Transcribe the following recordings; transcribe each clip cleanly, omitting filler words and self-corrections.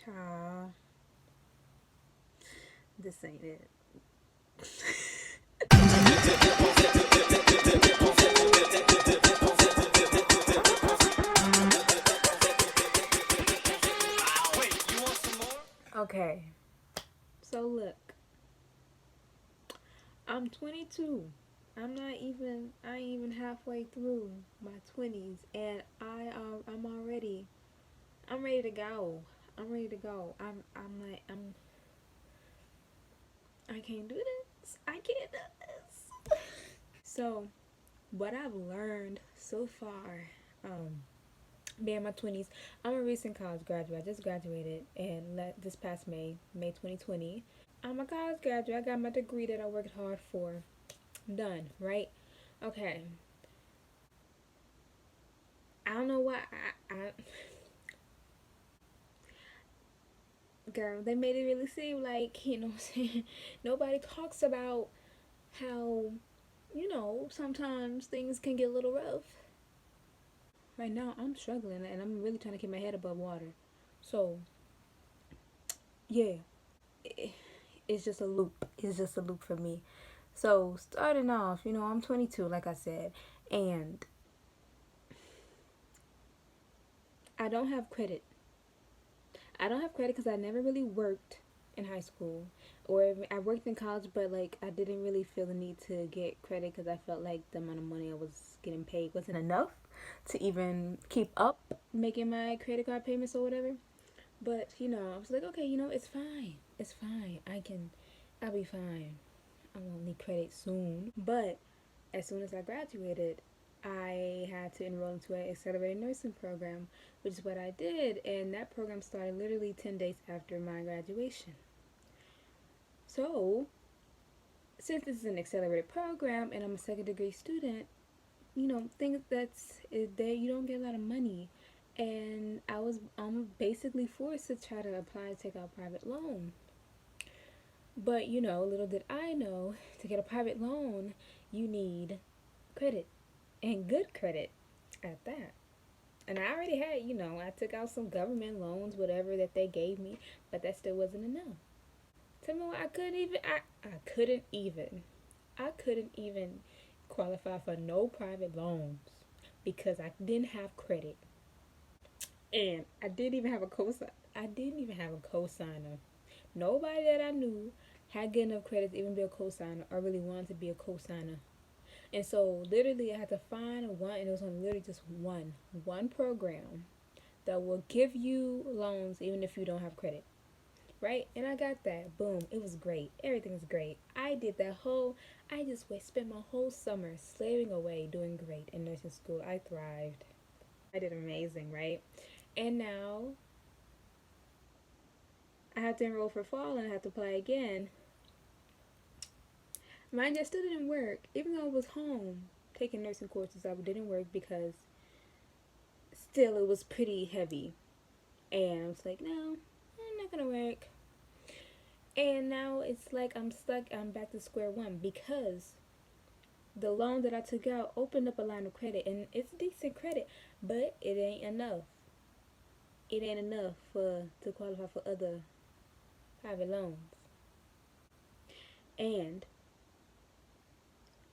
Child, this ain't it. Okay, so look, I'm 22. I ain't even halfway through my 20s, and I'm ready to go. I'm ready to go. I can't do this. I can't do this. So, what I've learned so far, being in my 20s, I'm a recent college graduate. I just graduated and this past May 2020. I'm a college graduate. I got my degree that I worked hard for. Done, right? Okay. I don't know why girl, they made it really seem like, what I'm saying, nobody talks about how, sometimes things can get a little rough. Right now, I'm struggling and I'm really trying to keep my head above water. So, yeah, it's just a loop. It's just a loop for me. So, starting off, I'm 22, like I said, and I don't have credit. I don't have credit because I never really worked in high school, or I worked in college, but like I didn't really feel the need to get credit because I felt like the amount of money I was getting paid wasn't enough to even keep up making my credit card payments or whatever. But I was like, okay, it's fine. It's fine. I'll be fine. I won't need credit soon. But as soon as I graduated, I had to enroll into an accelerated nursing program, which is what I did. And that program started literally 10 days after my graduation. So, since this is an accelerated program and I'm a second degree student, things that you don't get a lot of money. And I'm basically forced to try to apply to take out a private loan. But little did I know, to get a private loan, you need credit, and good credit at that. And I already had, I took out some government loans, whatever that they gave me, but that still wasn't enough. Tell me what, I couldn't even qualify for no private loans because I didn't have credit. And I didn't even have a cosign. I didn't even have a cosigner. Nobody that I knew had good enough credit to even be a cosigner or really wanted to be a cosigner. And so literally I had to find one, and it was on literally just one program that will give you loans even if you don't have credit. Right? And I got that. Boom. It was great. Everything was great. I just spent my whole summer slaving away doing great in nursing school. I thrived. I did amazing, right? And now I have to enroll for fall and I have to apply again. Mind you, I still didn't work. Even though I was home taking nursing courses, I didn't work because still it was pretty heavy. And I was like, no, I'm not gonna work. And now it's like I'm stuck. I'm back to square one because the loan that I took out opened up a line of credit, and it's decent credit, but it ain't enough. It ain't enough to qualify for other private loans. And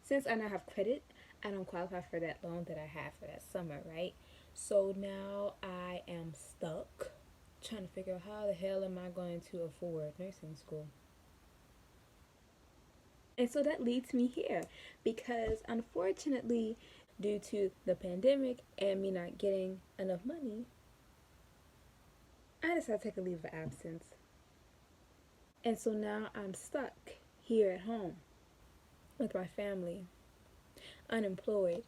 since I now have credit, I don't qualify for that loan that I had for that summer, right? So now I am stuck trying to figure out how the hell am I going to afford nursing school. And so that leads me here because unfortunately, due to the pandemic and me not getting enough money, I decided to take a leave of absence. And so now I'm stuck here at home with my family, unemployed.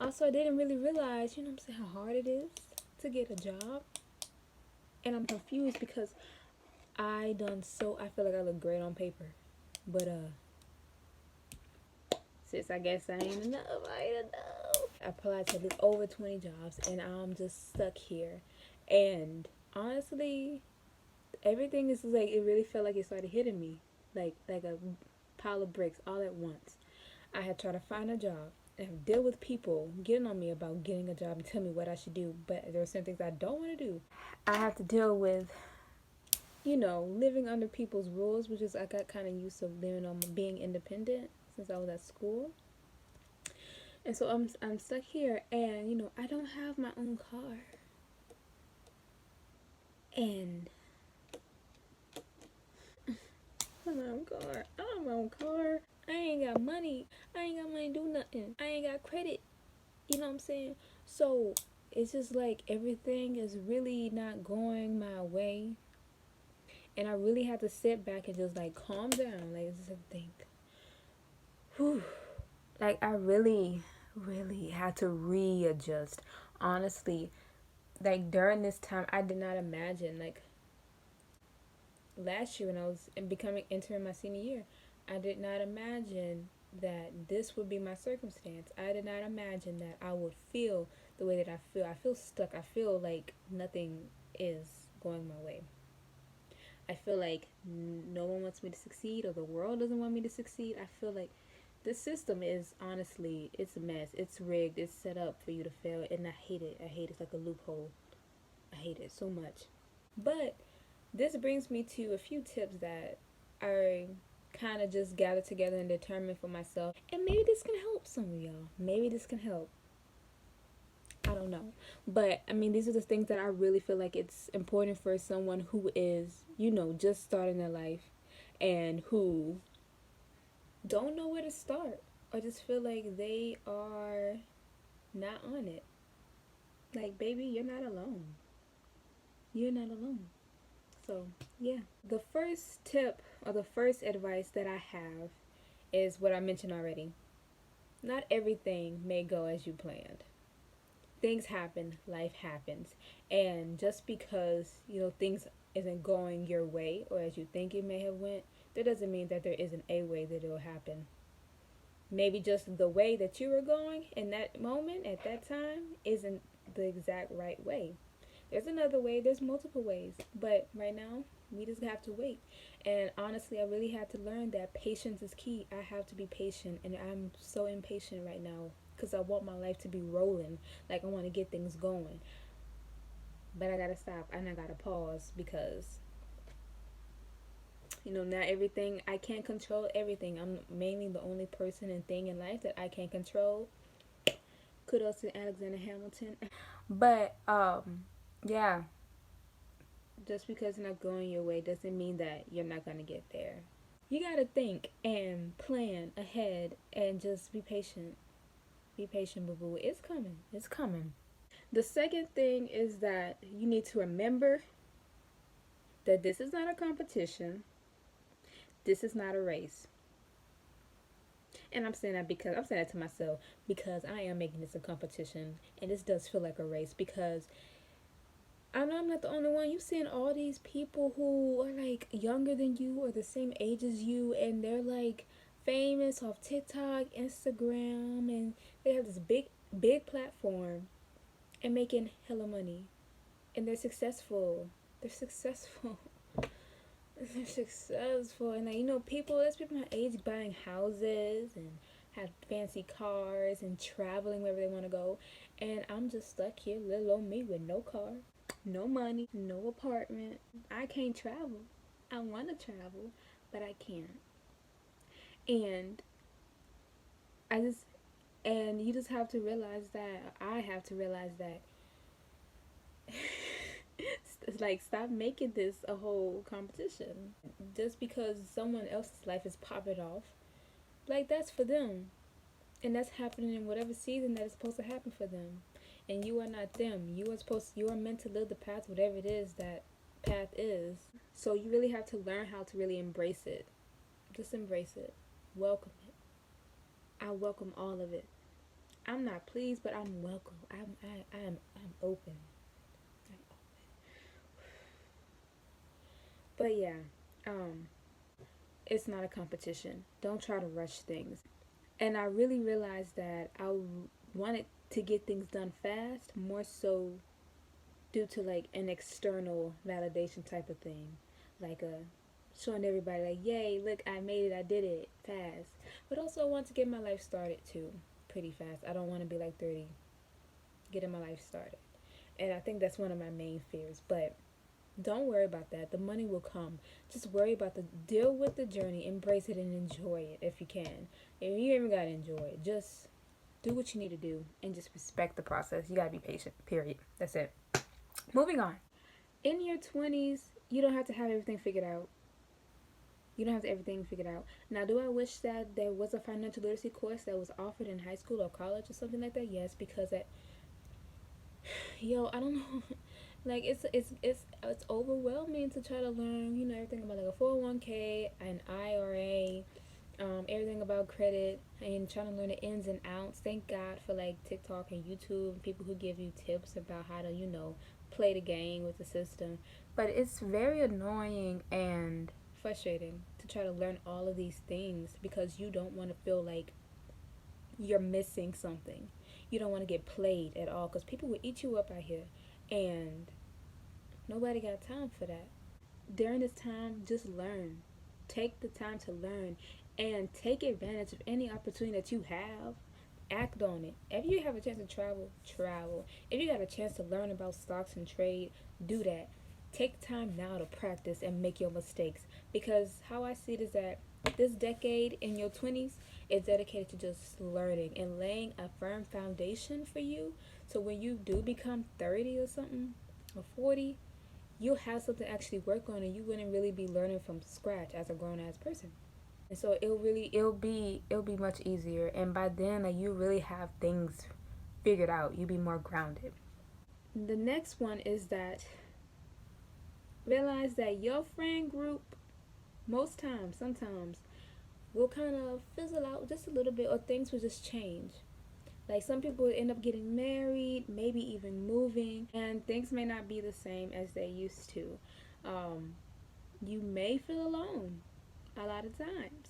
Also, I didn't really realize, how hard it is to get a job. And I'm confused because I feel like I look great on paper. But, sis, I guess I ain't enough. I applied to over 20 jobs and I'm just stuck here. And honestly, everything is like, it really felt like it started hitting me like a pile of bricks all at once. I had tried to find a job. deal with people getting on me about getting a job and tell me what I should do, but there are some things I don't want to do. I have to deal with, living under people's rules, which is I got kind of used to living on being independent since I was at school. And so I'm stuck here, and I don't have my own car. And I don't have my own car. I don't have my own car. I ain't got money. I ain't got money to do nothing. I ain't got credit. You know what I'm saying? So it's just like everything is really not going my way. And I really have to sit back and just like calm down. Like just think. Whew. Like I really, really had to readjust. Honestly, like during this time I did not imagine, like last year when I was entering my senior year, I did not imagine that this would be my circumstance. I did not imagine that I would feel the way that I feel. I feel stuck. I feel like nothing is going my way. I feel like no one wants me to succeed, or the world doesn't want me to succeed. I feel like this system is honestly, it's a mess. It's rigged. It's set up for you to fail, and I hate it. I hate it. It's like a loophole. I hate it so much. But this brings me to a few tips that I kind of just gathered together and determined for myself. And maybe this can help some of y'all. Maybe this can help. I don't know. But, I mean, these are the things that I really feel like it's important for someone who is, just starting their life and who don't know where to start or just feel like they are not on it. Like, baby, you're not alone. You're not alone. So, yeah. The first tip or the first advice that I have is what I mentioned already. Not everything may go as you planned. Things happen, life happens. And just because, things isn't going your way or as you think it may have went, that doesn't mean that there isn't a way that it'll happen. Maybe just the way that you were going in that moment at that time isn't the exact right way. There's another way, there's multiple ways, but right now we just have to wait. And honestly, I really had to learn that patience is key. I have to be patient, and I'm so impatient right now because I want my life to be rolling. Like I want to get things going, but I gotta stop and I gotta pause because not everything, I can't control everything. I'm mainly the only person and thing in life that I can control. Kudos to Alexander Hamilton. But yeah, just because it's not going your way doesn't mean that you're not going to get there. You got to think and plan ahead and just be patient. Be patient, boo boo. It's coming. It's coming. The second thing is that you need to remember that this is not a competition. This is not a race. And I'm saying that to myself because I am making this a competition, and this does feel like a race because I know I'm not the only one. You've seen all these people who are like younger than you or the same age as you, and they're like famous off TikTok, Instagram, and they have this big platform and making hella money, and they're successful. They're successful. They're successful, and people. There's people my age buying houses and have fancy cars and traveling wherever they want to go, and I'm just stuck here, little old me, with no car, no money, no apartment. I can't travel. I want to travel, but I can't. And you just have to realize that. I have to realize that. It's like, stop making this a whole competition. Just because someone else's life is popping off, like, that's for them. And that's happening in whatever season that is supposed to happen for them. And you are not them. You are meant to live the path, whatever it is that path is. So you really have to learn how to really embrace it. Just embrace it. Welcome it. I welcome all of it. I'm not pleased, but I'm welcome. I'm open. I'm open. But yeah, it's not a competition. Don't try to rush things. And I really realized that I wanted to get things done fast, more so due to like an external validation type of thing, like showing everybody like, yay, look, I made it, I did it fast. But also I want to get my life started too, pretty fast. I don't want to be like 30, getting my life started. And I think that's one of my main fears. But don't worry about that. The money will come. Just worry about deal with the journey, embrace it, and enjoy it if you can. If you even gotta enjoy it, just do what you need to do and just respect the process. You gotta be patient, period. That's it. Moving on. In your 20s, you don't have to have everything figured out. You don't have to everything figured out. Now, do I wish that there was a financial literacy course that was offered in high school or college or something like that? Yes, because I don't know. Like it's overwhelming to try to learn, everything about like a 401k, an IRA, everything about credit, and trying to learn the ins and outs. Thank God for like TikTok and YouTube and people who give you tips about how to, play the game with the system. But it's very annoying and frustrating to try to learn all of these things because you don't want to feel like you're missing something. You don't want to get played at all because people will eat you up out here, and nobody got time for that. During this time, just learn. Take the time to learn and take advantage of any opportunity that you have. Act on it. If you have a chance to travel, travel. If you got a chance to learn about stocks and trade, do that. Take time now to practice and make your mistakes. Because how I see it is that this decade in your 20s is dedicated to just learning and laying a firm foundation for you. So when you do become 30 or something, or 40, you'll have something to actually work on, and you wouldn't really be learning from scratch as a grown-ass person. And so it'll be much easier, and by then like, you really have things figured out. You'll be more grounded. The next one is that realize that your friend group sometimes will kind of fizzle out just a little bit, or things will just change. Like some people end up getting married, maybe even moving, and things may not be the same as they used to. You may feel alone a lot of times,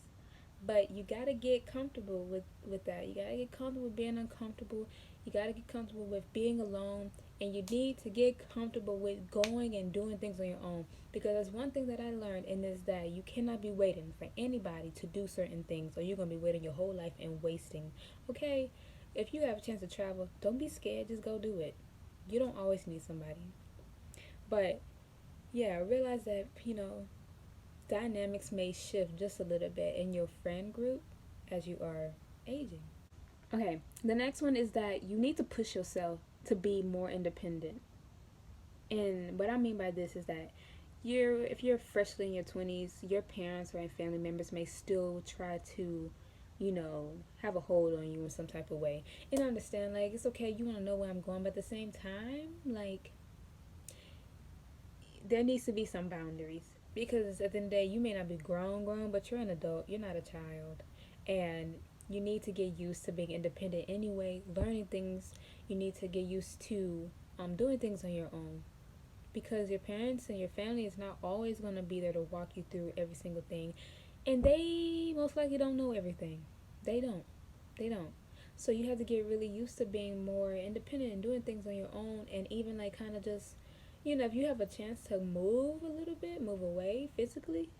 but you gotta get comfortable with that. You gotta get comfortable with being uncomfortable. You gotta get comfortable with being alone, and you need to get comfortable with going and doing things on your own. Because that's one thing that I learned, and is that you cannot be waiting for anybody to do certain things, or you're gonna be waiting your whole life and wasting. Okay, if you have a chance to travel, don't be scared. Just go do it. You don't always need somebody. But yeah, realize that dynamics may shift just a little bit in your friend group as you are aging. Okay, the next one is that you need to push yourself to be more independent. And what I mean by this is that if you're freshly in your 20s, your parents or family members may still try to, have a hold on you in some type of way. And understand, like, it's okay, you want to know where I'm going, but at the same time, like, there needs to be some boundaries. Because at the end of the day, you may not be grown, but you're an adult. You're not a child. And you need to get used to being independent anyway, learning things. You need to get used to doing things on your own. Because your parents and your family is not always going to be there to walk you through every single thing. And they most likely don't know everything. They don't. So you have to get really used to being more independent and doing things on your own, and even like kind of just, if you have a chance to move a little bit, move away physically,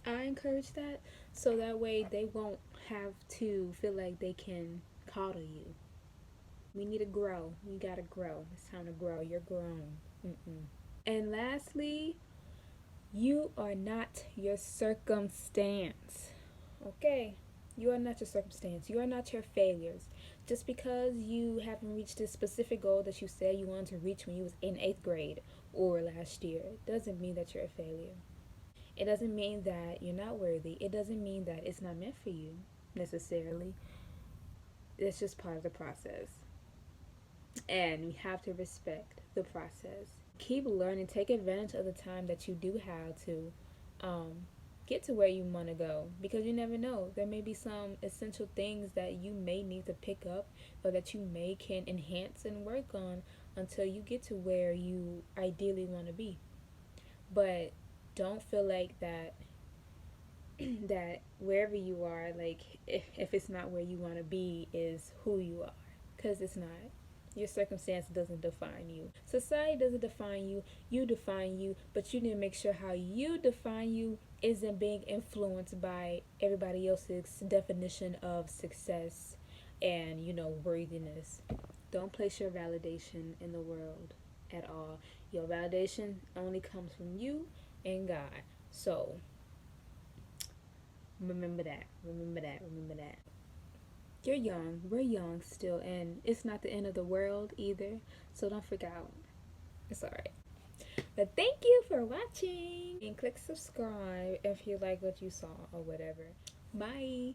I encourage that. So that way they won't have to feel like they can coddle you. We need to grow. We gotta grow. It's time to grow. You're grown. And lastly, you are not your circumstance. Okay? You are not your circumstance. You are not your failures. Just because you haven't reached this specific goal that you said you wanted to reach when you was in 8th grade or last year, it doesn't mean that you're a failure. It doesn't mean that you're not worthy. It doesn't mean that it's not meant for you necessarily. It's just part of the process. And we have to respect the process. Keep learning. Take advantage of the time that you do have to get to where you want to go, because you never know. There may be some essential things that you may need to pick up, or that you may can enhance and work on until you get to where you ideally want to be. But don't feel like that that wherever you are, like if it's not where you want to be, is who you are, because it's not. Your circumstance doesn't define you. Society doesn't define you. You define you, but you need to make sure how you define you isn't being influenced by everybody else's definition of success, and, you know, worthiness. Don't place your validation in the world at all. Your validation only comes from you and God. So remember that. Remember that. Remember that. You're young. We're young still, and it's not the end of the world either. So don't freak out. It's alright. But thank you for watching. And click subscribe if you like what you saw or whatever. Bye.